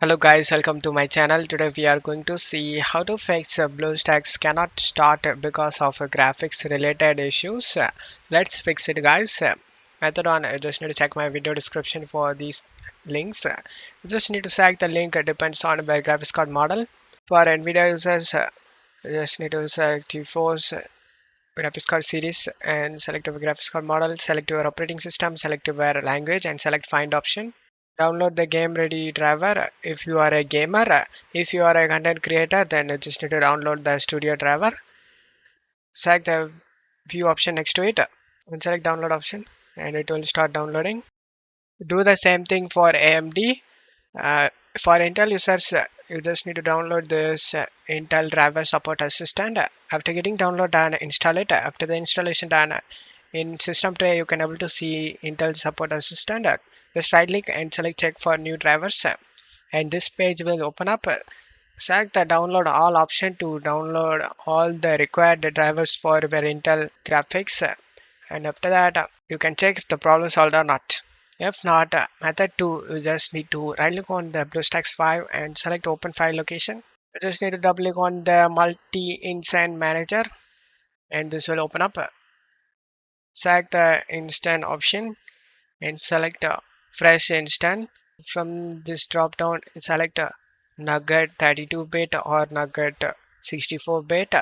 Hello guys, welcome to my channel. Today we are going to see how to fix Bluestacks cannot start because of graphics related issues. Let's fix it guys. Method on, you just need to check my video description for these links. You just need to select the link, depends on the graphics card model. For Nvidia users, you just need to select GeForce graphics card series and select your graphics card model, select your operating system, select your language and select find option. Download the game ready driver if you are a gamer. If you are a content creator, then you just need to download the studio driver. Select the view option next to it and select download option and it will start downloading. Do the same thing for AMD. uh, for Intel users, you just need to download this Intel driver support assistant. After getting download done, install it. After the installation done, in system tray you can able to see Intel support assistant. Just right click and select check for new drivers, and this page will open up. Select the download all option to download all the required drivers for your Intel graphics, and after that you can check if the problem solved or not. If not, method 2, you just need to right click on the BlueStacks 5 and select open file location. You just need to double click on the multi instance manager and this will open up. Select the instant option and select fresh instant. From this drop down, select Nugget 32-bit or Nugget 64-bit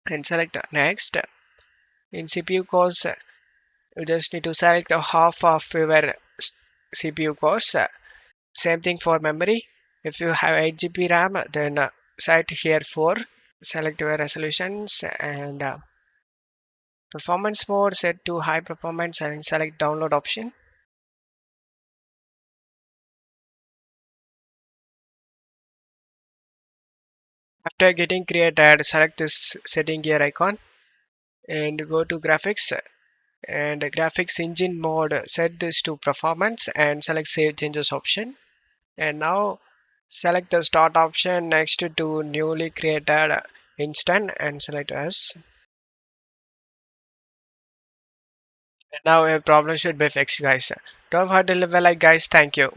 and select next. In CPU cores, you just need to select half of your CPU cores. Same thing for memory. If you have 8 GB RAM, then set here 4. Select your resolutions and performance mode set to high performance and select download option. After getting created, select this setting gear icon and go to graphics and graphics engine mode, set this to performance and select save changes option. And now select the start option next to newly created instant and select as. And now your problem should be fixed guys. Don't forget to leave a like guys. Thank you.